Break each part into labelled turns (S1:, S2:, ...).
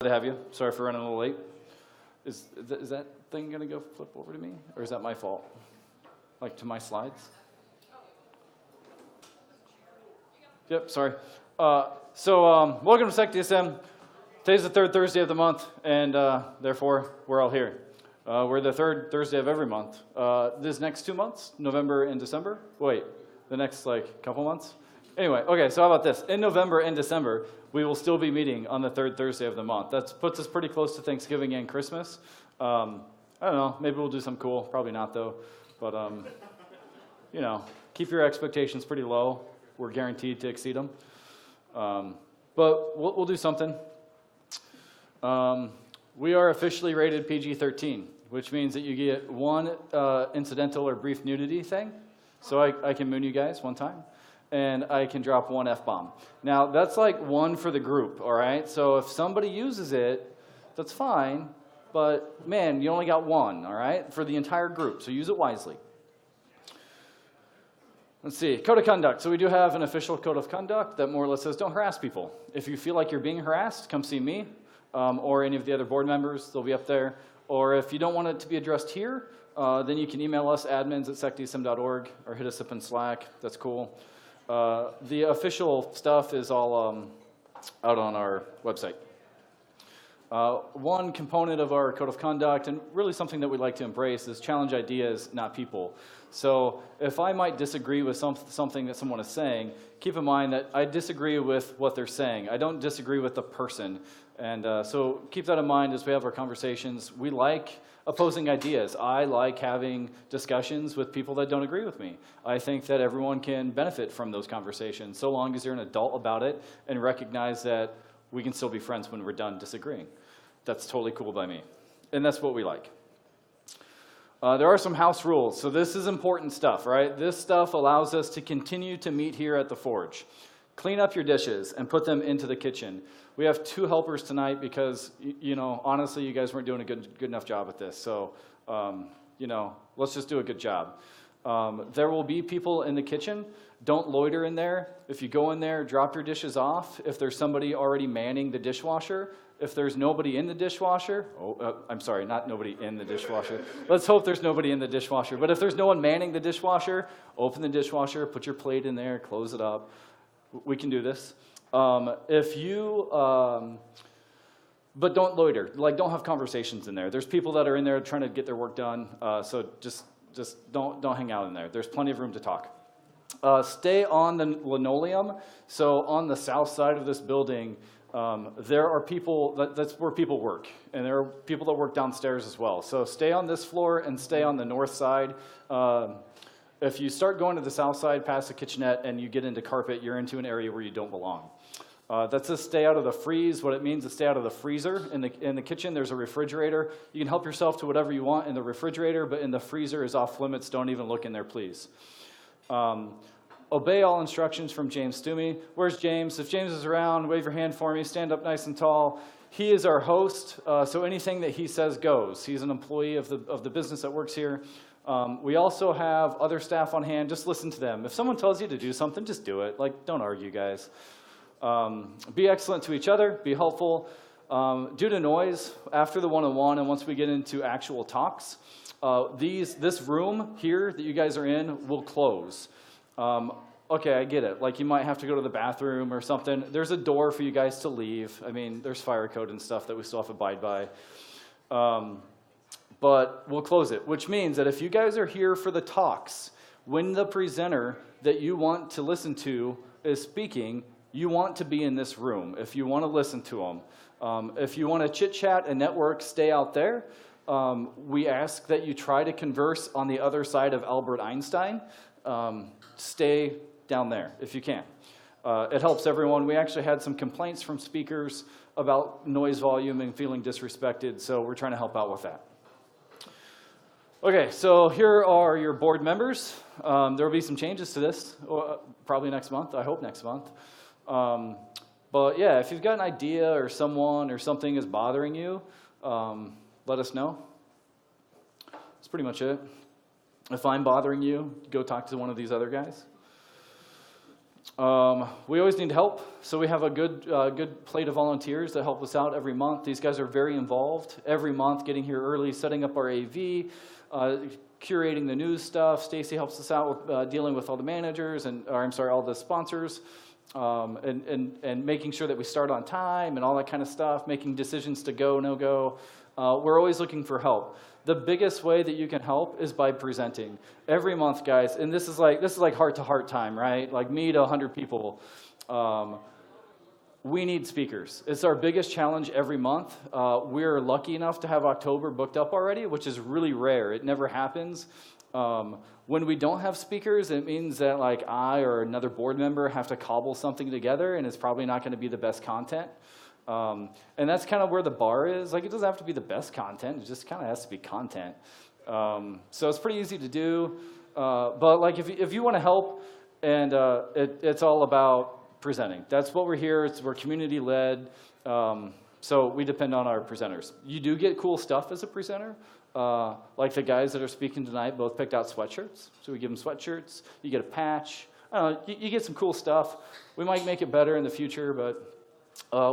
S1: To have you. Sorry for running a little late. Is that thing going to go flip over to me? Or is that my fault? Like to my slides? Yep, sorry. Welcome to SecDSM. Today's the third Thursday of the month, and therefore, we're all here. We're the third Thursday of every month. This next 2 months, November and December. Wait, the next couple months? Anyway, okay, so how about this? In November and December, we will still be meeting on the third Thursday of the month. That puts us pretty close to Thanksgiving and Christmas. I don't know, maybe we'll do something cool. Probably not, though. But, keep your expectations pretty low. We're guaranteed to exceed them. But we'll do something. We are officially rated PG-13, which means that you get one incidental or brief nudity thing. So I can moon you guys one time. And I can drop one F-bomb. Now, that's like one for the group, all right? So if somebody uses it, that's fine, but man, you only got one, all right, for the entire group, so use it wisely. Let's see, code of conduct. So we do have an official code of conduct that more or less says don't harass people. If you feel like you're being harassed, come see me or any of the other board members. They'll be up there. Or if you don't want it to be addressed here, then you can email us, admins@secdsm.org, or hit us up in Slack. That's cool. The official stuff is all out on our website. One component of our code of conduct, and really something that we like to embrace, is challenge ideas, not people. So if I might disagree with something that someone is saying, keep in mind that I disagree with what they're saying. I don't disagree with the person. And so keep that in mind as we have our conversations. We like opposing ideas. I like having discussions with people that don't agree with me. I think that everyone can benefit from those conversations, so long as you're an adult about it and recognize that we can still be friends when we're done disagreeing. That's totally cool by me. And that's what we like. There are some house rules. So this is important stuff, right? This stuff allows us to continue to meet here at the Forge. Clean up your dishes and put them into the kitchen. We have 2 helpers tonight because, honestly, you guys weren't doing a good enough job at this. So, let's just do a good job. There will be people in the kitchen. Don't loiter in there. If you go in there, drop your dishes off. If there's somebody already manning the dishwasher, if there's nobody in the dishwasher, I'm sorry, not nobody in the dishwasher. Let's hope there's nobody in the dishwasher. But if there's no one manning the dishwasher, open the dishwasher, put your plate in there, close it up. We can do this. But don't loiter. Don't have conversations in there. There's people that are in there trying to get their work done. So just don't hang out in there. There's plenty of room to talk. Stay on the linoleum. So on the south side of this building, there are people, that's where people work. And there are people that work downstairs as well. So stay on this floor and stay on the north side. If you start going to the south side past the kitchenette and you get into carpet, you're into an area where you don't belong. That's to stay out of the freeze. What it means is stay out of the freezer. In the kitchen, there's a refrigerator. You can help yourself to whatever you want in the refrigerator, but in the freezer is off limits. Don't even look in there, please. Obey all instructions from James Stumey. Where's James? If James is around, wave your hand for me. Stand up nice and tall. He is our host, so anything that he says goes. He's an employee of the business that works here. We also have other staff on hand. Just listen to them. If someone tells you to do something, just do it. Don't argue, guys. Be excellent to each other. Be helpful. Due to noise, after the one-on-one and once we get into actual talks, this room here that you guys are in will close. Okay, I get it. You might have to go to the bathroom or something. There's a door for you guys to leave. I mean, there's fire code and stuff that we still have to abide by. But we'll close it, which means that if you guys are here for the talks, when the presenter that you want to listen to is speaking, you want to be in this room if you want to listen to them. If you want to chit-chat and network, stay out there. We ask that you try to converse on the other side of Albert Einstein. Stay down there if you can. It helps everyone. We actually had some complaints from speakers about noise volume and feeling disrespected, so we're trying to help out with that. Okay, so here are your board members. There will be some changes to this, probably next month. I hope next month. But yeah, if you've got an idea or someone or something is bothering you, let us know. That's pretty much it. If I'm bothering you, go talk to one of these other guys. We always need help, so we have a good plate of volunteers that help us out every month. These guys are very involved every month, getting here early, setting up our AV, curating the news stuff. Stacy helps us out with dealing with all the managers all the sponsors, and making sure that we start on time and all that kind of stuff, making decisions to go, no go. We're always looking for help. The biggest way that you can help is by presenting. Every month, guys, and this is like heart-to-heart time, right? Like me to 100 people. We need speakers. It's our biggest challenge every month. We're lucky enough to have October booked up already, which is really rare. It never happens. When we don't have speakers, it means that like I or another board member have to cobble something together, and it's probably not going to be the best content. And that's kind of where the bar is. Like, it doesn't have to be the best content. It just kind of has to be content. So it's pretty easy to do. But like, if you want to help, and it's all about presenting. That's what we're here. We're community led. So we depend on our presenters. You do get cool stuff as a presenter. Like the guys that are speaking tonight both picked out sweatshirts. So we give them sweatshirts. You get a patch. I don't know, you get some cool stuff. We might make it better in the future, but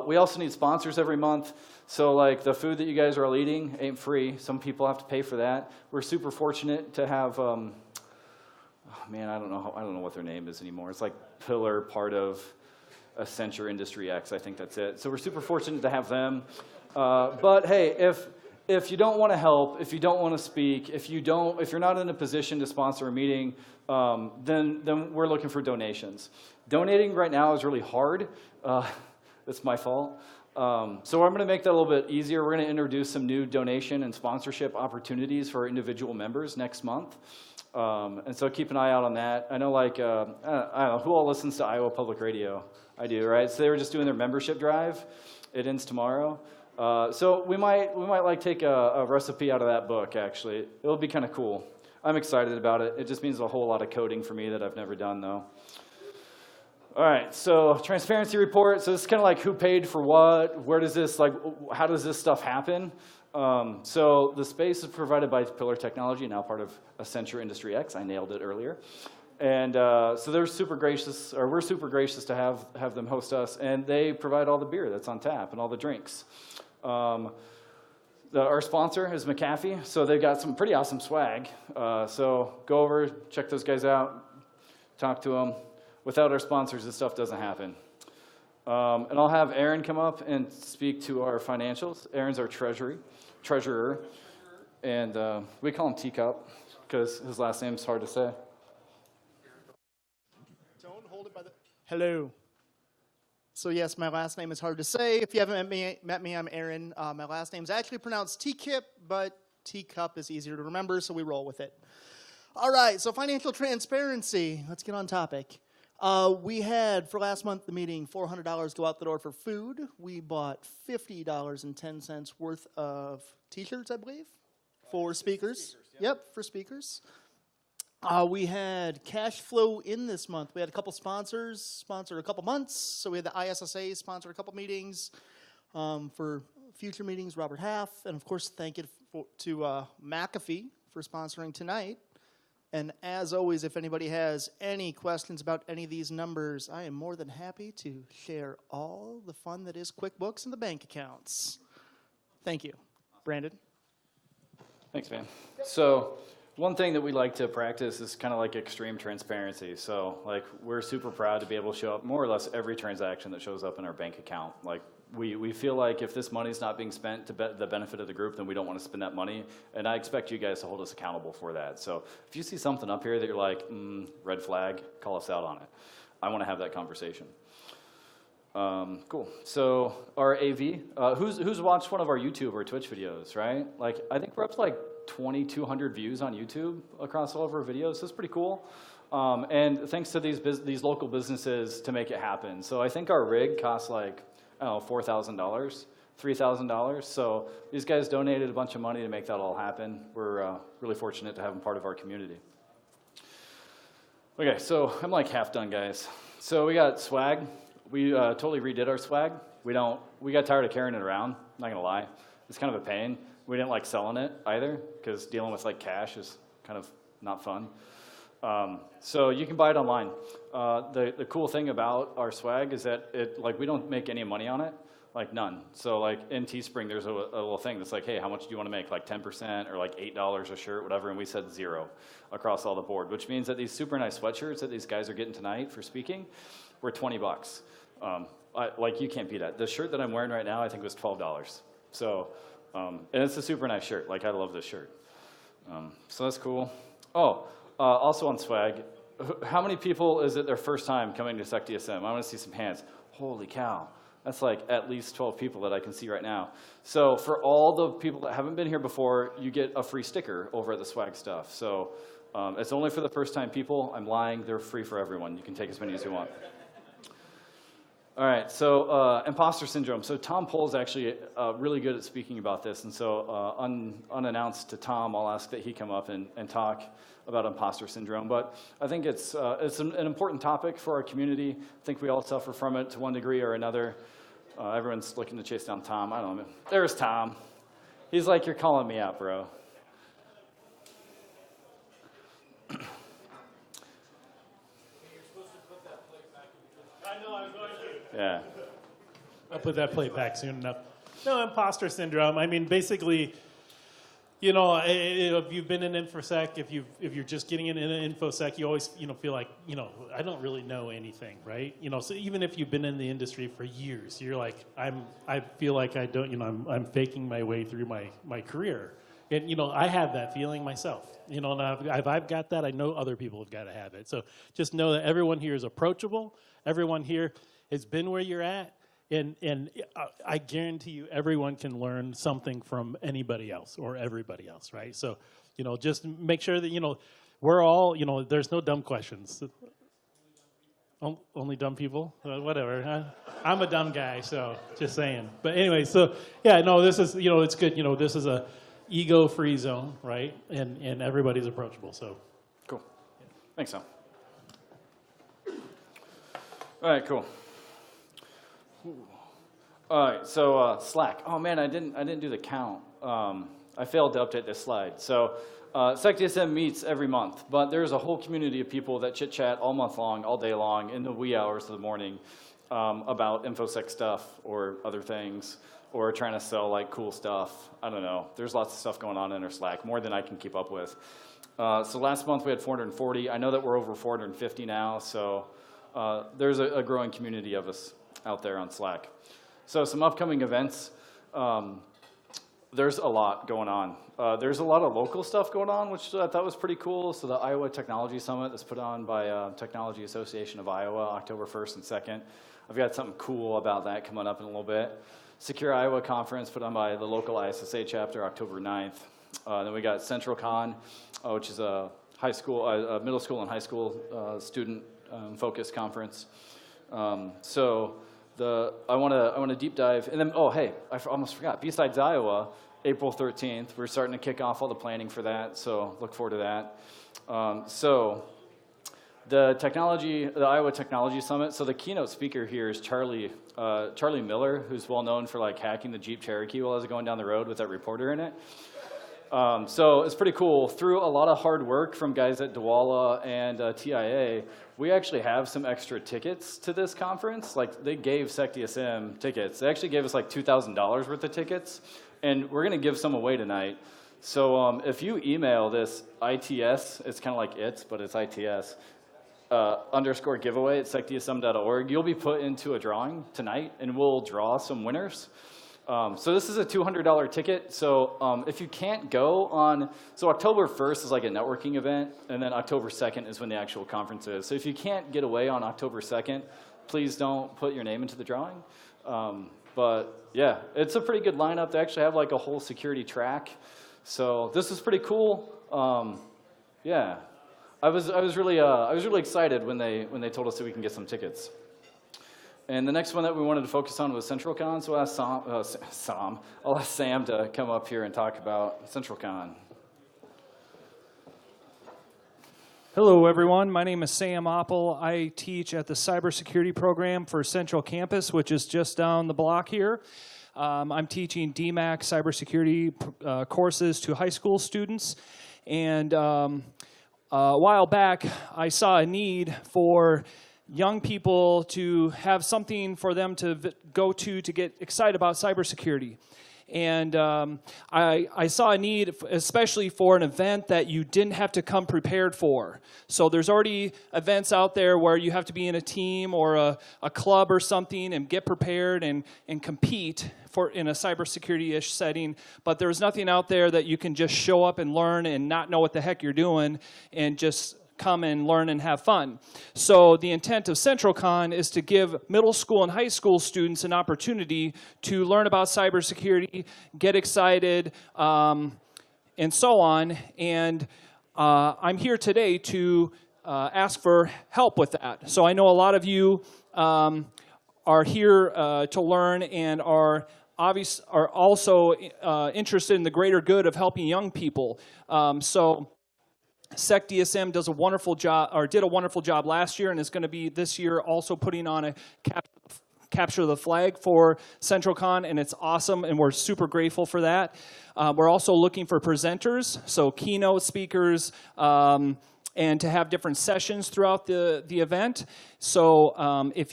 S1: we also need sponsors every month. So like the food that you guys are all eating ain't free. Some people have to pay for that. We're super fortunate to have, oh man, I don't know what their name is anymore. It's like Pillar, part of Accenture Industry X, I think that's it. So we're super fortunate to have them. But hey, if you don't want to help, if you don't want to speak, if you're not in a position to sponsor a meeting, then we're looking for donations. Donating right now is really hard. That's my fault. So I'm going to make that a little bit easier. We're going to introduce some new donation and sponsorship opportunities for our individual members next month. And so keep an eye out on that. I know, like, I don't know, who all listens to Iowa Public Radio? I do, right? So they were just doing their membership drive. It ends tomorrow. So we might like take a recipe out of that book, actually. It'll be kind of cool. I'm excited about it. It just means a whole lot of coding for me that I've never done, though. All right, so transparency report. So this is kind of like who paid for what, where does this, like, how does this stuff happen? So the space is provided by Pillar Technology, now part of Accenture Industry X. I nailed it earlier. And so they're super gracious, or we're super gracious to have them host us, and they provide all the beer that's on tap and all the drinks. Our sponsor is McAfee, so they've got some pretty awesome swag. So go over, check those guys out, talk to them. Without our sponsors, this stuff doesn't happen. And I'll have Aaron come up and speak to our financials. Aaron's our treasurer. And we call him Teacup because his last name's hard to say.
S2: Don't hold it by the... Hello. So yes, my last name is hard to say. If you haven't met me, I'm Aaron. My last name is actually pronounced Teakip, but Teacup is easier to remember, so we roll with it. All right, so financial transparency. Let's get on topic. We had, for last month, the meeting, $400 go out the door for food. We bought $50.10 worth of T-shirts, I believe, for speakers. Yep, for speakers. We had cash flow in this month. We had a couple sponsors sponsor a couple months. So we had the ISSA sponsor a couple meetings. For future meetings, Robert Half. And, of course, thank you to McAfee for sponsoring tonight. And as always, if anybody has any questions about any of these numbers, I am more than happy to share all the fun that is QuickBooks and the bank accounts. Thank you. Brandon?
S1: Thanks, man. So one thing that we like to practice is kind of like extreme transparency. So like we're super proud to be able to show up more or less every transaction that shows up in our bank account. Like we feel like if this money's not being spent to the benefit of the group, then we don't want to spend that money. And I expect you guys to hold us accountable for that. So if you see something up here that you're like, red flag, call us out on it. I want to have that conversation. Cool. So our AV, who's watched one of our YouTube or Twitch videos, right? Like I think we're up to like 2,200 views on YouTube across all of our videos. So it's pretty cool. And thanks to these local businesses to make it happen. So I think our rig costs like, I don't know, $4,000, $3,000. So these guys donated a bunch of money to make that all happen. We're really fortunate to have them part of our community. Okay, so I'm like half done, guys. So we got swag. We totally redid our swag. We got tired of carrying it around, not gonna lie. It's kind of a pain. We didn't like selling it either, because dealing with like cash is kind of not fun. So you can buy it online. The cool thing about our swag is that we don't make any money on it, like none. So like in Teespring, there's a little thing that's like, hey, how much do you want to make? Like 10% or like $8 a shirt, whatever. And we said 0 across all the board, which means that these super nice sweatshirts that these guys are getting tonight for speaking were $20. Like you can't beat that. The shirt that I'm wearing right now, I think was $12. So, and it's a super nice shirt. Like I love this shirt. So that's cool. Oh, also on swag, how many people is it their first time coming to SecDSM? I want to see some hands. Holy cow. That's like at least 12 people that I can see right now. So for all the people that haven't been here before, you get a free sticker over at the swag stuff. So it's only for the first time people. I'm lying. They're free for everyone. You can take as many as you want. All right, so imposter syndrome. So Tom Pohl's actually really good at speaking about this, and so unannounced to Tom, I'll ask that he come up and talk about imposter syndrome. But I think it's an important topic for our community. I think we all suffer from it to one degree or another. Everyone's looking to chase down Tom. I don't know. There's Tom. He's like, you're calling me out, bro. Yeah.
S3: I'll put that plate back soon enough. No, imposter syndrome. I mean, basically, you know, if you've been in InfoSec, if you're just getting into InfoSec, you always, feel like, I don't really know anything, right? So even if you've been in the industry for years, you're like, I feel like I don't, I'm faking my way through my career. And, I have that feeling myself. And if I've got that, I know other people have got to have it. So just know that everyone here is approachable. Everyone here has been where you're at. And I guarantee you everyone can learn something from anybody else or everybody else, right? So, just make sure that, we're all, there's no dumb questions. Only dumb people? Whatever. Huh? I'm a dumb guy, so just saying. But anyway, so, yeah, no, this is, it's good. This is a ego-free zone, right? And everybody's approachable, so.
S1: Cool. Thanks, Sam. All right, cool. All right, so Slack. Oh man, I didn't do the count. I failed to update this slide. So SecDSM meets every month, but there's a whole community of people that chit chat all month long, all day long, in the wee hours of the morning about InfoSec stuff or other things, or trying to sell like cool stuff. I don't know. There's lots of stuff going on in our Slack, more than I can keep up with. So last month we had 440. I know that we're over 450 now, so there's a growing community of us out there on Slack. So some upcoming events. There's a lot going on. There's a lot of local stuff going on, which I thought was pretty cool. So the Iowa Technology Summit that's put on by Technology Association of Iowa, October 1st and 2nd. I've got something cool about that coming up in a little bit. Secure Iowa Conference put on by the local ISSA chapter, October 9th. Then we got CentralCon, which is a high school, middle school and high school student focused conference. So I want to deep dive, and then hey, I almost forgot. B-Sides Iowa, April 13th. We're starting to kick off all the planning for that, so look forward to that. So the Iowa Technology Summit. So the keynote speaker here is Charlie Miller, who's well known for like hacking the Jeep Cherokee while I was going down the road with that reporter in it. So it's pretty cool. Through a lot of hard work from guys at Dwala and TIA, we actually have some extra tickets to this conference. Like they gave SecDSM tickets. They actually gave us like $2,000 worth of tickets, and we're going to give some away tonight. So if you email this ITS, it's kind of like it's, but it's ITS, _ giveaway at secdsm.org, you'll be put into a drawing tonight, and we'll draw some winners. So this is a $200 ticket. So if you can't go on, so October 1st is like a networking event, and then October 2nd is when the actual conference is. So if you can't get away on October 2nd, please don't put your name into the drawing. But yeah, it's a pretty good lineup. They actually have like a whole security track. So this is pretty cool. Yeah, I was really excited when they told us that we can get some tickets. And the next one that we wanted to focus on was CentralCon, so I'll ask Sam to come up here and talk about CentralCon.
S4: Hello, everyone. My name is Sam Oppel. I teach at the cybersecurity program for Central Campus, which is just down the block here. I'm teaching DMAC cybersecurity courses to high school students, and a while back, I saw a need for young people to have something for them to go to get excited about cybersecurity. And I saw a need, especially for an event that you didn't have to come prepared for. So there's already events out there where you have to be in a team or a club or something and get prepared and compete in a cybersecurity-ish setting. But there's nothing out there that you can just show up and learn and not know what the heck you're doing and just come and learn and have fun. So the intent of CentralCon is to give middle school and high school students an opportunity to learn about cybersecurity, get excited, and so on. And I'm here today to ask for help with that. So I know a lot of you are here to learn and are also interested in the greater good of helping young people. SecDSM does a wonderful job, or did a wonderful job last year, and is going to be this year also putting on a capture the flag for CentralCon, and it's awesome, and we're super grateful for that. We're also looking for presenters, so keynote speakers, and to have different sessions throughout the event. So if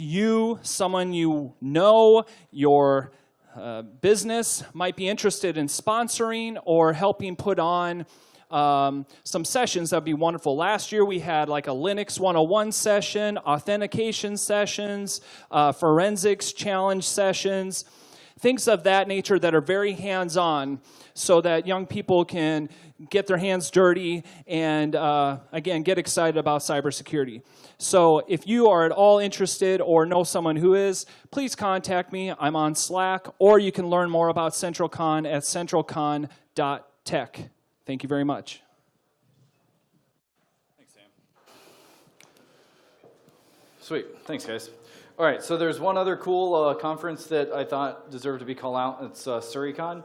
S4: someone you know, your business might be interested in sponsoring or helping put on some sessions, that'd be wonderful. Last year we had like a Linux 101 session, authentication sessions, forensics challenge sessions, things of that nature that are very hands-on so that young people can get their hands dirty and, again, get excited about cybersecurity. So if you are at all interested or know someone who is, please contact me. I'm on Slack, or you can learn more about CentralCon at centralcon.tech. Thank you very much.
S1: Thanks, Sam. Sweet. Thanks, guys. All right, so there's one other cool conference that I thought deserved to be called out. It's SurreyCon.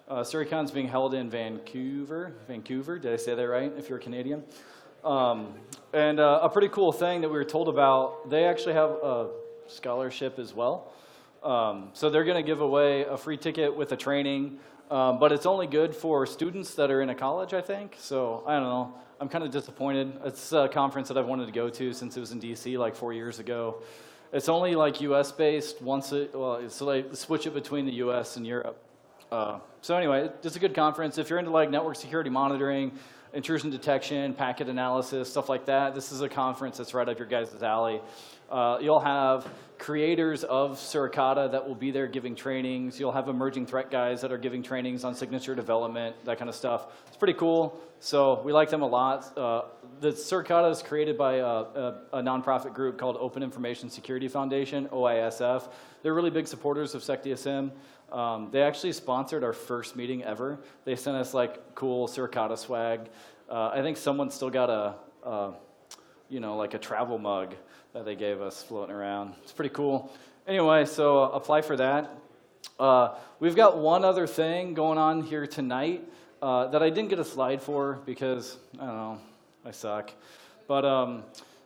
S1: SurreyCon's being held in Vancouver. Did I say that right, if you're a Canadian? And a pretty cool thing that we were told about, they actually have a scholarship as well. So they're going to give away a free ticket with a training. But it's only good for students that are in a college, I think. So, I don't know. I'm kind of disappointed. It's a conference that I've wanted to go to since it was in D.C. like 4 years ago. It's only like U.S.-based so they switch it between the U.S. and Europe. So anyway, it's a good conference. If you're into like network security monitoring, intrusion detection, packet analysis, stuff like that, this is a conference that's right up your guys' alley. You'll have creators of Suricata that will be there giving trainings. You'll have emerging threat guys that are giving trainings on signature development, that kind of stuff. It's pretty cool. So we like them a lot. The Suricata is created by a nonprofit group called Open Information Security Foundation, OISF. They're really big supporters of SecDSM. They actually sponsored our first meeting ever. They sent us like cool Suricata swag. I think someone still got like a travel mug that they gave us floating around. It's pretty cool. Anyway, so apply for that. We've got one other thing going on here tonight that I didn't get a slide for because, I don't know, I suck. But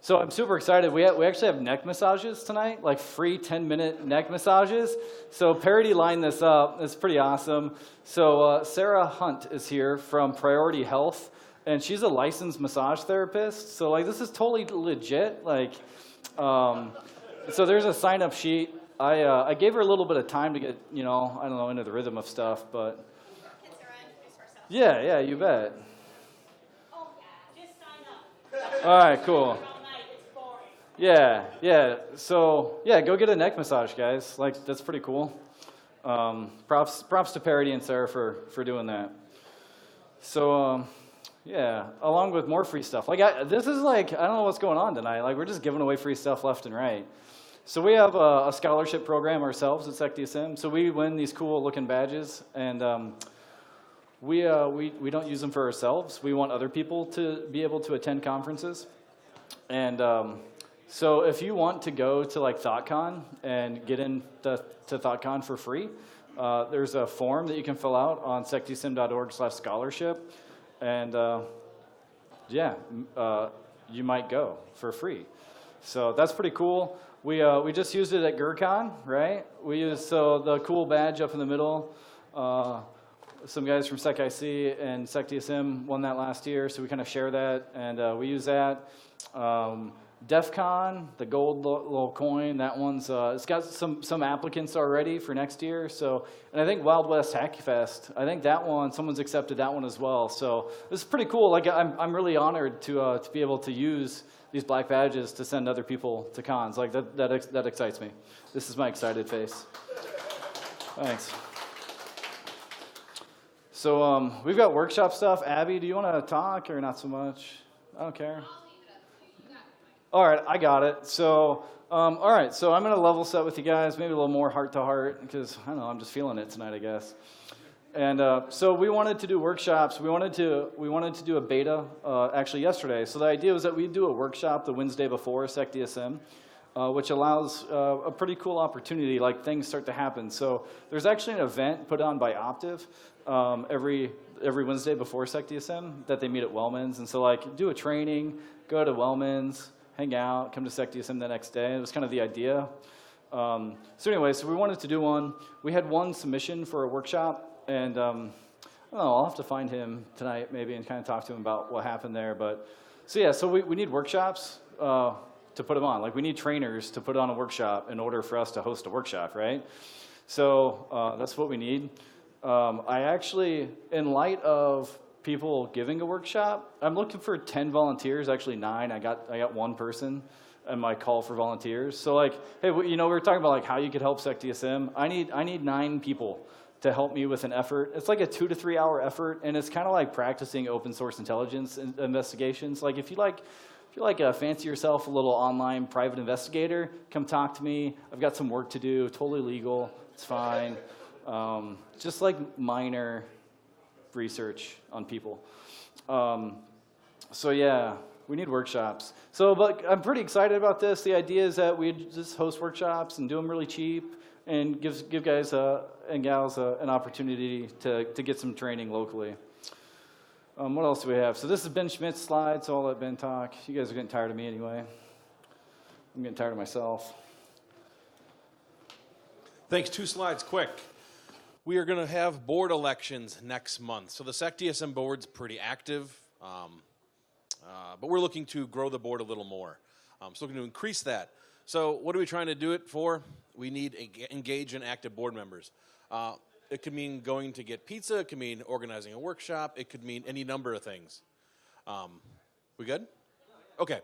S1: so I'm super excited. We actually have neck massages tonight, like free 10-minute neck massages. So Parity lined this up. It's pretty awesome. So Sarah Hunt is here from Priority Health, and she's a licensed massage therapist. So like this is totally legit. Like, so there's a sign-up sheet. I gave her a little bit of time to get, I don't know, into the rhythm of stuff, but.
S5: Can Sarah introduce herself?
S1: Yeah, you bet.
S5: Oh, yeah, just sign up.
S1: All right, cool.
S5: All night, it's boring.
S1: Yeah. So, yeah, go get a neck massage, guys. Like, that's pretty cool. Props to Parity and Sarah for doing that. So, yeah, along with more free stuff. Like, this is like, I don't know what's going on tonight. Like, we're just giving away free stuff left and right. So we have a scholarship program ourselves at SecDSM. So we win these cool-looking badges, and we don't use them for ourselves. We want other people to be able to attend conferences. And so if you want to go to like ThoughtCon and get into ThoughtCon for free, there's a form that you can fill out on secdsm.org/scholarship. And you might go for free. So that's pretty cool. We just used it at GERCON, right? We used the cool badge up in the middle. some guys from SecIC and SecDSM won that last year, so we kind of share that, and we use that. DEF CON, the gold little coin, that one's, it's got some applicants already for next year. So, and I think Wild West Hacky Fest, I think that one, someone's accepted that one as well. So this is pretty cool. Like I'm really honored to be able to use these black badges to send other people to cons. Like that excites me. This is my excited face. Thanks. So we've got workshop stuff. Abby, do you want to talk or not so much? I don't care. All right, I got it. So, all right, so I'm going to level set with you guys, maybe a little more heart to heart, because, I don't know, I'm just feeling it tonight, I guess. And so we wanted to do workshops. We wanted to do a beta actually yesterday. So the idea was that we'd do a workshop the Wednesday before SecDSM, which allows a pretty cool opportunity, like things start to happen. So there's actually an event put on by Optiv every Wednesday before SecDSM that they meet at Wellman's. And so like do a training, go to Wellman's, hang out, come to SecDSM the next day. It was kind of the idea. So anyway, so we wanted to do one. We had one submission for a workshop, and I don't know, I'll have to find him tonight maybe and kind of talk to him about what happened there. But so yeah, so we need workshops to put them on. Like we need trainers to put on a workshop in order for us to host a workshop, right? So that's what we need. I actually, in light of people giving a workshop, I'm looking for 10 volunteers, actually 9. I got one person in my call for volunteers. So like, hey, you know, we were talking about like how you could help SecDSM. I need 9 people to help me with an effort. It's like a 2 to 3 hour effort, and it's kind of like practicing open source intelligence investigations. Like if you fancy yourself a little online private investigator, come talk to me. I've got some work to do, totally legal, it's fine. Just like minor research on people. So yeah, we need workshops. So, but I'm pretty excited about this. The idea is that we just host workshops and do them really cheap and give guys and gals an opportunity to get some training locally. What else do we have? So this is Ben Schmidt's slide, so I'll let Ben talk. You guys are getting tired of me anyway. I'm getting tired of myself.
S6: Thanks. 2 slides, quick. We are going to have board elections next month. So the SecDSM board's pretty active, but we're looking to grow the board a little more. So looking to increase that. So what are we trying to do it for? We need engaged and active board members. It could mean going to get pizza. It could mean organizing a workshop. It could mean any number of things. We good? Okay.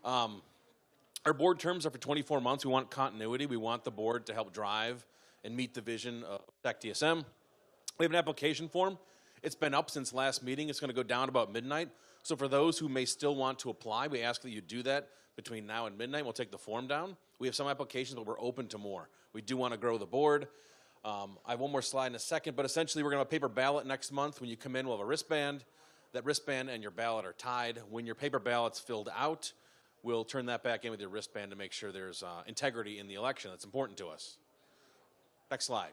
S6: Our board terms are for 24 months. We want continuity. We want the board to help drive and meet the vision of SecDSM. We have an application form. It's been up since last meeting. It's going to go down about midnight. So for those who may still want to apply, we ask that you do that between now and midnight. We'll take the form down. We have some applications, but we're open to more. We do want to grow the board. I have one more slide in a second, but essentially we're going to have a paper ballot next month. When you come in, we'll have a wristband. That wristband and your ballot are tied. When your paper ballot's filled out, we'll turn that back in with your wristband to make sure there's integrity in the election. That's important to us. Next slide.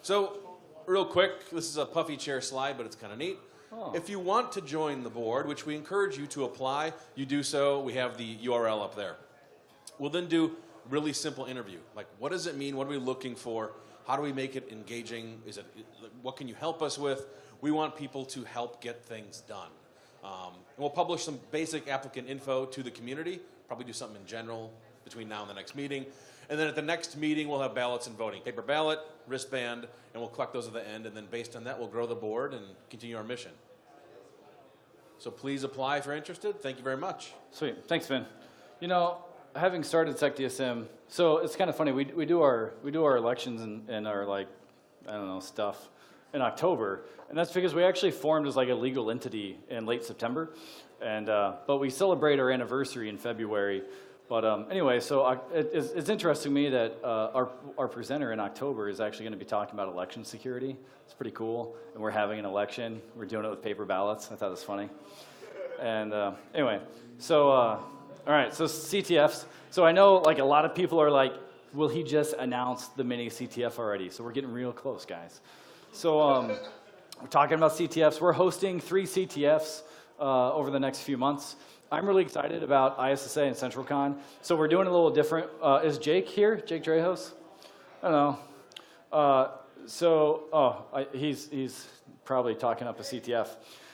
S6: So, real quick, this is a puffy chair slide, but it's kind of neat. Oh. If you want to join the board, which we encourage you to apply, you do so. We have the URL up there. We'll then do a really simple interview. Like, what does it mean? What are we looking for? How do we make it engaging? What can you help us with? We want people to help get things done. And we'll publish some basic applicant info to the community, probably do something in general between now and the next meeting. And then at the next meeting, we'll have ballots and voting. Paper ballot, wristband, and we'll collect those at the end. And then based on that, we'll grow the board and continue our mission. So please apply if you're interested. Thank you very much.
S1: Sweet. Thanks, Vin. You know, having started SecDSM, so it's kind of funny. We do our elections and our, like, I don't know, stuff in October. And that's because we actually formed as like a legal entity in late September. And but we celebrate our anniversary in February. But anyway, so it's interesting to me that our presenter in October is actually going to be talking about election security. It's pretty cool. And we're having an election. We're doing it with paper ballots. I thought it was funny. And anyway, so all right, so CTFs. So I know like a lot of people are like, will he just announce the mini CTF already? So we're getting real close, guys. So we're talking about CTFs. We're hosting 3 CTFs over the next few months. I'm really excited about ISSA and CentralCon. So we're doing a little different. Is Jake here? Jake Drehos? I don't know. He's probably talking up a CTF.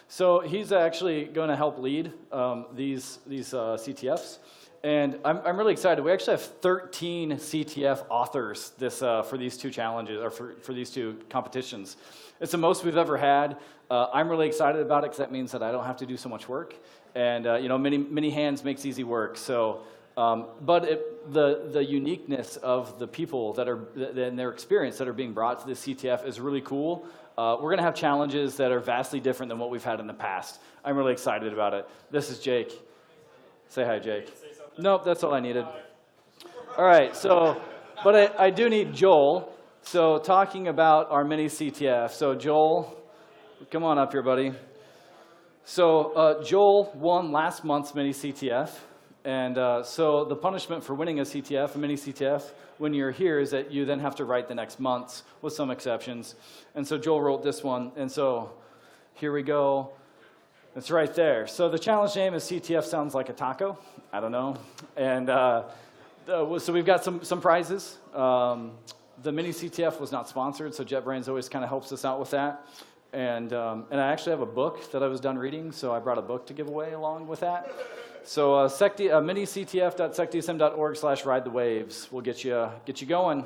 S1: So he's actually going to help lead these CTFs. And I'm really excited. We actually have 13 CTF authors for these two challenges, or for these two competitions. It's the most we've ever had. I'm really excited about it because that means that I don't have to do so much work. And many hands makes easy work. So, the uniqueness of the people and their experience that are being brought to the CTF is really cool. We're going to have challenges that are vastly different than what we've had in the past. I'm really excited about it. This is Jake. Say hi, Jake. Nope, that's all I needed. All right, but I do need Joel. So talking about our mini CTF. So Joel, come on up here, buddy. So Joel won last month's mini CTF. And so the punishment for winning a CTF, a mini CTF, when you're here is that you then have to write the next month's with some exceptions. And so Joel wrote this one. And so here we go. It's right there. So the challenge name is CTF Sounds Like a Taco. I don't know. And so we've got some prizes. The mini CTF was not sponsored, so JetBrains always kind of helps us out with that. And I actually have a book that I was done reading, so I brought a book to give away along with that. So minictf.secdsm.org/ride-the-waves will get you going.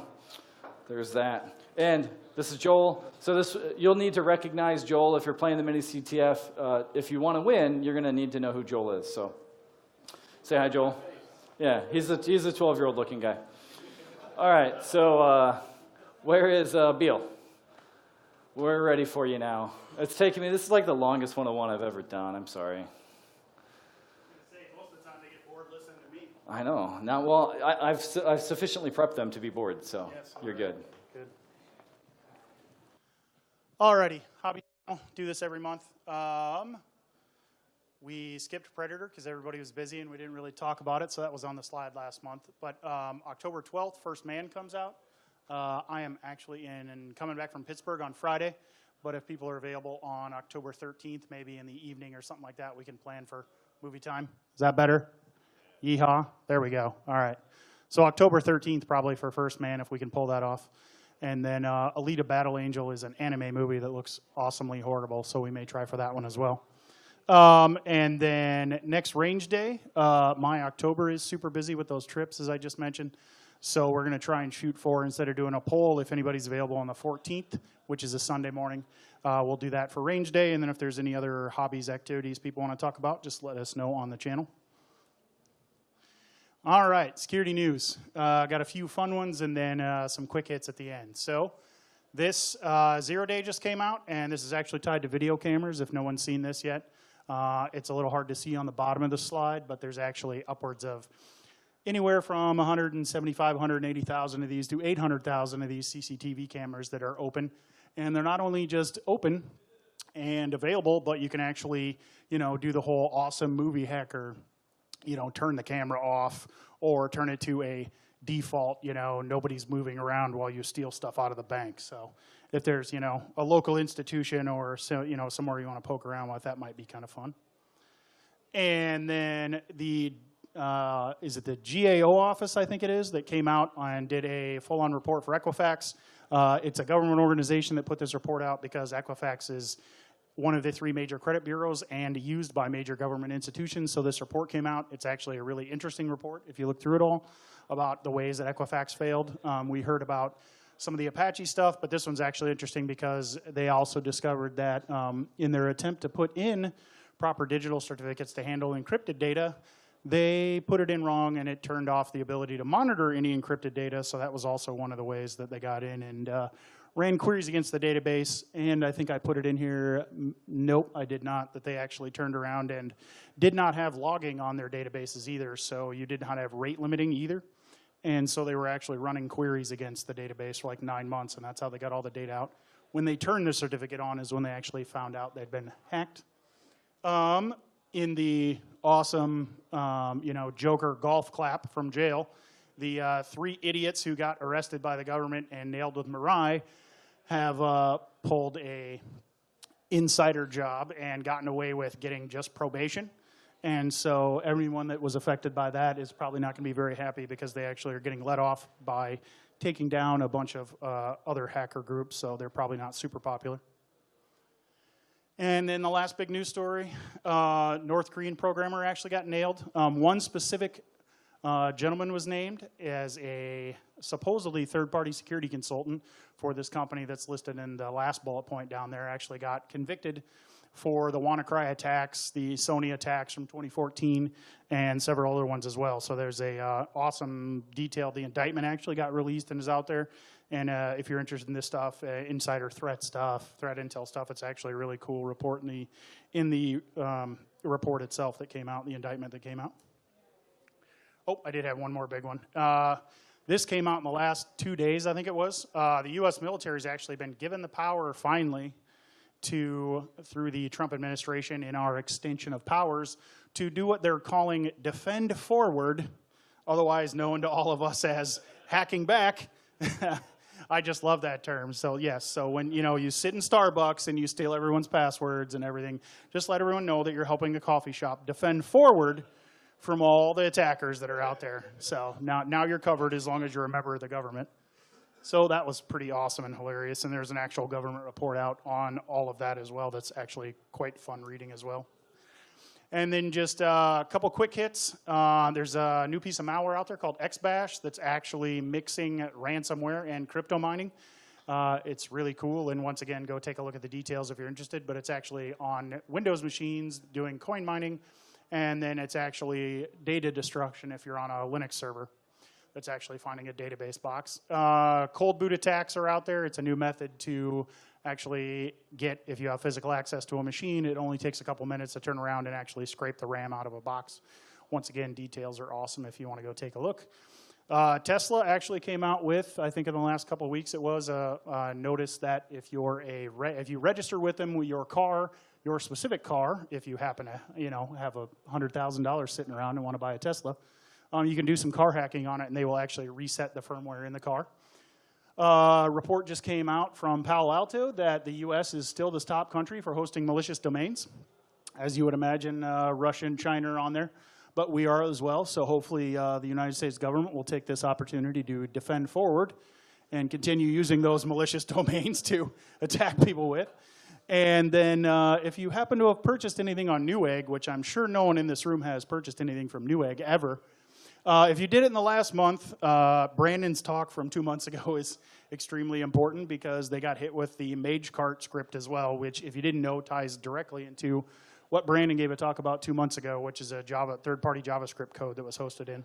S1: There's that. And this is Joel. So you'll need to recognize Joel if you're playing the mini CTF. If you want to win, you're going to need to know who Joel is. So say hi, Joel. Yeah, he's a 12-year-old looking guy. All right, so where is Beal? We're ready for you now. It's taking me, this is like the longest 101 I've ever done. I'm sorry.
S7: Most of the time they get bored listening to me.
S1: I know. Now, well, I've sufficiently prepped them to be bored, so
S7: Yes.
S1: you're good.
S7: Good. Alrighty, hobby. Do this every month. We skipped Predator because everybody was busy and we didn't really talk about it, so that was on the slide last month. But October 12th, First Man comes out. I am actually coming back from Pittsburgh on Friday, but if people are available on October 13th, maybe in the evening or something like that, we can plan for movie time. Is that better? Yeehaw. There we go. All right. So October 13th probably for First Man, if we can pull that off. And then Alita Battle Angel is an anime movie that looks awesomely horrible, so we may try for that one as well. And then next range day, my October is super busy with those trips, as I just mentioned. So we're going to try and shoot for, instead of doing a poll, if anybody's available on the 14th, which is a Sunday morning, we'll do that for range day. And then if there's any other hobbies, activities people want to talk about, just let us know on the channel. All right, security news. Got a few fun ones and then some quick hits at the end. So this 0 day just came out, and this is actually tied to video cameras, if no one's seen this yet. It's a little hard to see on the bottom of the slide, but there's actually upwards of anywhere from 175, 180,000 of these to 800,000 of these CCTV cameras that are open. And they're not only just open and available, but you can actually, do the whole awesome movie hacker, turn the camera off or turn it to a default, nobody's moving around while you steal stuff out of the bank. So if there's, a local institution or, somewhere you want to poke around with, that might be kind of fun. And then is it the GAO office, I think it is, that came out and did a full-on report for Equifax. It's a government organization that put this report out because Equifax is one of the 3 major credit bureaus and used by major government institutions. So this report came out. It's actually a really interesting report, if you look through it all, about the ways that Equifax failed. We heard about some of the Apache stuff, but this one's actually interesting because they also discovered that in their attempt to put in proper digital certificates to handle encrypted data, they put it in wrong and it turned off the ability to monitor any encrypted data. So that was also one of the ways that they got in and ran queries against the database. And I think I put it in here. Nope, I did not. That they actually turned around and did not have logging on their databases either. So you did not have rate limiting either. And so they were actually running queries against the database for like 9 months, and that's how they got all the data out. When they turned the certificate on is when they actually found out they'd been hacked. In the awesome, Joker golf clap from jail, the 3 idiots who got arrested by the government and nailed with Mirai have pulled a insider job and gotten away with getting just probation. And so everyone that was affected by that is probably not going to be very happy because they actually are getting let off by taking down a bunch of other hacker groups, so they're probably not super popular. And then the last big news story, North Korean programmer actually got nailed. One specific gentleman was named as a supposedly third-party security consultant for this company that's listed in the last bullet point down there, actually got convicted for the WannaCry attacks, the Sony attacks from 2014, and several other ones as well. So there's a awesome detail. The indictment actually got released and is out there. And if you're interested in this stuff, insider threat stuff, threat intel stuff, it's actually a really cool report in the report itself that came out, the indictment that came out. Oh, I did have one more big one. This came out in the last 2 days, I think it was. The U.S. military has actually been given the power, finally, through the Trump administration in our extension of powers, to do what they're calling defend forward, otherwise known to all of us as hacking back. I just love that term. So yes, so when you sit in Starbucks and you steal everyone's passwords and everything, just let everyone know that you're helping the coffee shop defend forward from all the attackers that are out there. So now you're covered as long as you're a member of the government. So that was pretty awesome and hilarious, and there's an actual government report out on all of that as well that's actually quite fun reading as well. And then just a couple quick hits. There's a new piece of malware out there called XBash that's actually mixing ransomware and crypto mining. It's really cool, and once again, go take a look at the details if you're interested, but it's actually on Windows machines doing coin mining, and then it's actually data destruction if you're on a Linux server. That's actually finding a database box. Cold boot attacks are out there. It's a new method to actually get, if you have physical access to a machine, it only takes a couple minutes to turn around and actually scrape the RAM out of a box. Once again, details are awesome if you want to go take a look. Tesla actually came out with, I think in the last couple of weeks, it was a notice that if you register with them with your car, your specific car, if you happen to have $100,000 sitting around and want to buy a Tesla, you can do some car hacking on it, and they will actually reset the firmware in the car. Report just came out from Palo Alto that the U.S. is still the top country for hosting malicious domains. As you would imagine, Russia and China are on there, but we are as well. So hopefully the United States government will take this opportunity to defend forward and continue using those malicious domains to attack people with. And then if you happen to have purchased anything on Newegg, which I'm sure no one in this room has purchased anything from Newegg ever, if you did it in the last month, Brandon's talk from 2 months ago is extremely important because they got hit with the MageCart script as well, which, if you didn't know, ties directly into what Brandon gave a talk about 2 months ago, which is a third-party JavaScript code that was hosted in.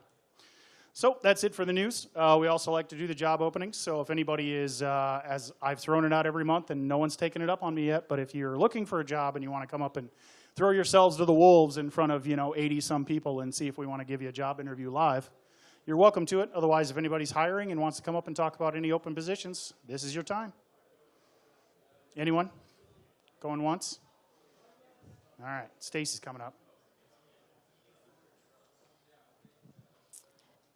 S7: So that's it for the news. We also like to do the job openings, so if anybody is, as I've thrown it out every month and no one's taken it up on me yet, but if you're looking for a job and you want to come up and throw yourselves to the wolves in front of 80-some people and see if we want to give you a job interview live, you're welcome to it. Otherwise, if anybody's hiring and wants to come up and talk about any open positions, this is your time. Anyone? Going once? All right, Stacy's coming up.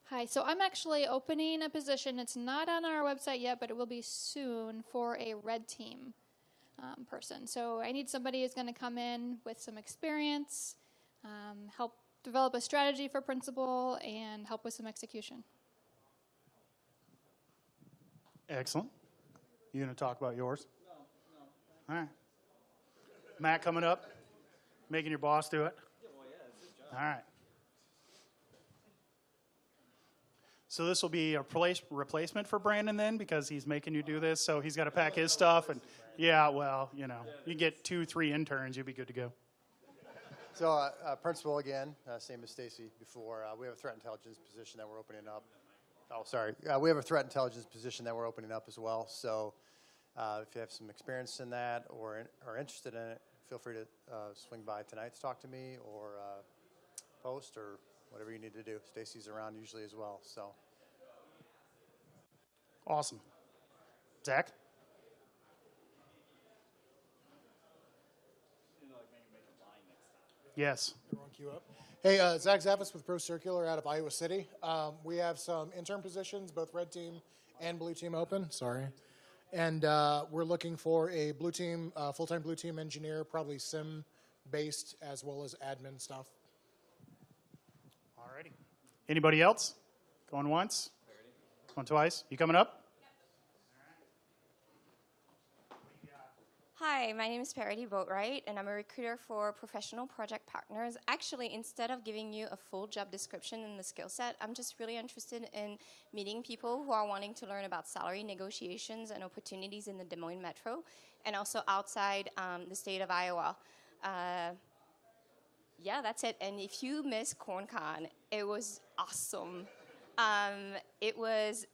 S8: Hi, so I'm actually opening a position. It's not on our website yet, but it will be soon for a red team person. So I need somebody who's going to come in with some experience, help develop a strategy for principal, and help with some execution.
S7: Excellent. You going to talk about yours? No. All right. Matt coming up, making your boss do it? Well, yeah, it's his job. All right. So this will be a replacement for Brandon then, because he's making you do this, so he's got to pack his stuff. And yeah, well, you get 2-3 interns, you'll be good to go.
S9: So principal again, same as Stacy before. We have a threat intelligence position that we're opening up. Oh, sorry. We have a threat intelligence position that we're opening up as well. So if you have some experience in that or are interested in it, feel free to swing by tonight to talk to me or post or whatever you need to do. Stacy's around usually as well. So.
S7: Awesome. Zach? Yes.
S10: Everyone queue up. Hey, Zach Zappis with Pro Circular out of Iowa City. We have some intern positions, both red team and blue team open. Sorry. And we're looking for a blue team, full-time blue team engineer, probably SIM-based as well as admin stuff.
S7: Alrighty. Anybody else? Going once? Going twice. You coming up?
S11: Hi, my name is Parity Boatwright, and I'm a recruiter for professional project partners. Actually, instead of giving you a full job description and the skill set, I'm just really interested in meeting people who are wanting to learn about salary negotiations and opportunities in the Des Moines Metro, and also outside the state of Iowa. Yeah, that's it. And if you missed CornCon, it was awesome.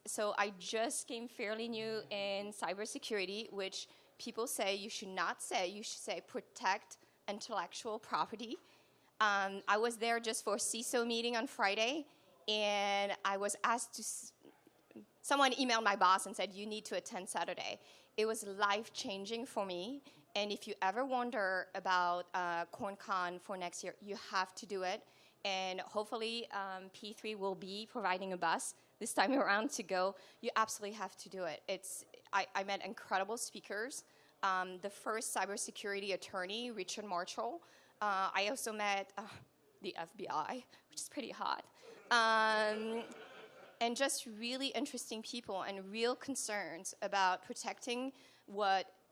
S11: So I just came fairly new in cybersecurity, which people say you should not say. You should say protect intellectual property. I was there just for a CISO meeting on Friday, and I was asked to, someone emailed my boss and said, you need to attend Saturday. It was life-changing for me, and if you ever wonder about CornCon for next year, you have to do it, and hopefully P3 will be providing a bus this time around to go. You absolutely have to do it. I met incredible speakers. The first cybersecurity attorney, Richard Marshall. I also met the FBI, which is pretty hot. And just really interesting people and real concerns about protecting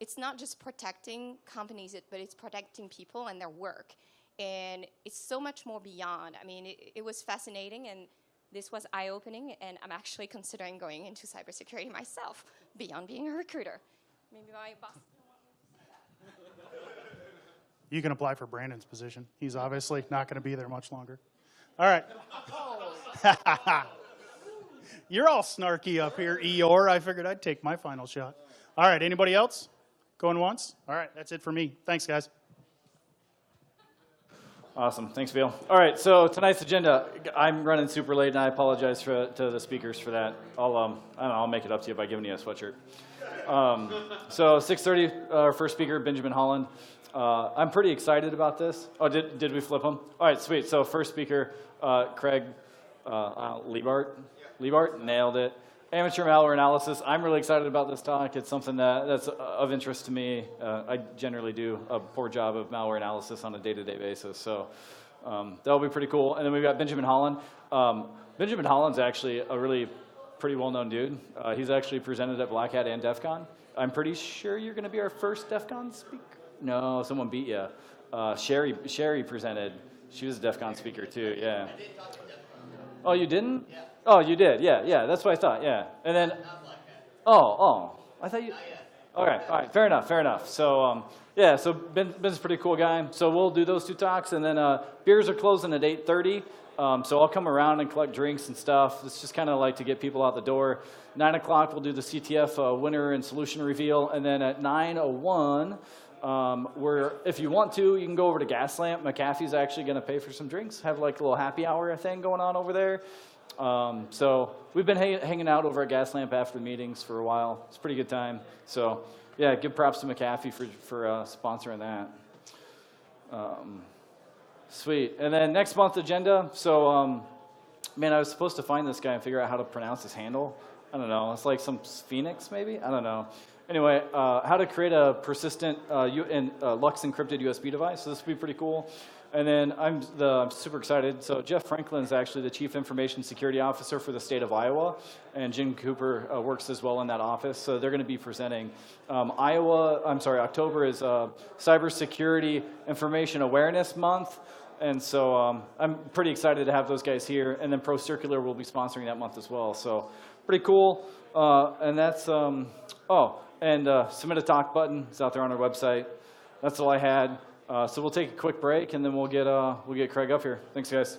S11: it's not just protecting companies, but it's protecting people and their work. And it's so much more beyond. I mean, it was fascinating, and this was eye-opening, and I'm actually considering going into cybersecurity myself, beyond being a recruiter. Maybe my boss.
S7: You can apply for Brandon's position. He's obviously not going to be there much longer. All right. You're all snarky up here, Eeyore. I figured I'd take my final shot. All right, anybody else? Going once? All right, that's it for me. Thanks, guys.
S1: Awesome. Thanks, Bill. All right, so tonight's agenda, I'm running super late, and I apologize to the speakers for that. I don't know, I'll make it up to you by giving you a sweatshirt. So 6:30, our first speaker, Benjamin Holland. I'm pretty excited about this. Oh, did we flip them? All right, sweet. So first speaker, Craig Liebart. Liebart, nailed it. Amateur malware analysis. I'm really excited about this talk. It's something that's of interest to me. I generally do a poor job of malware analysis on a day-to-day basis, so that'll be pretty cool. And then we've got Benjamin Holland. Benjamin Holland's actually a really pretty well-known dude. He's actually presented at Black Hat and DEF CON. I'm pretty sure you're going to be our first DEF CON speaker. No, someone beat you. Sherry presented. She was a DEF CON speaker too, yeah. Oh, you didn't? Yeah. Oh, you did, yeah, that's what I thought, yeah. And then, I thought you, all right, fair enough. So, yeah, so Ben's a pretty cool guy. So we'll do those two talks, and then beers are closing at 8:30. So I'll come around and collect drinks and stuff. It's just kind of like to get people out the door. 9 o'clock, we'll do the CTF winner and solution reveal. And then at 9:01, if you want to, you can go over to Gaslamp. McAfee's actually going to pay for some drinks. Have like a little happy hour thing going on over there. So we've been hanging out over at Gaslamp after the meetings for a while. It's a pretty good time. So yeah, give props to McAfee for sponsoring that. Sweet. And then next month's agenda. So, man, I was supposed to find this guy and figure out how to pronounce his handle. I don't know. It's like some Phoenix, maybe? I don't know. Anyway, how to create a persistent Lux encrypted USB device. So this would be pretty cool. And then I'm super excited. So Jeff Franklin is actually the Chief Information Security Officer for the state of Iowa, and Jim Cooper works as well in that office. So they're going to be presenting. October is Cybersecurity Information Awareness Month. And so I'm pretty excited to have those guys here. And then Pro Circular will be sponsoring that month as well. So pretty cool. And that's, submit a talk button. It's out there on our website. That's all I had. So we'll take a quick break, and then we'll get Craig up here. Thanks, guys.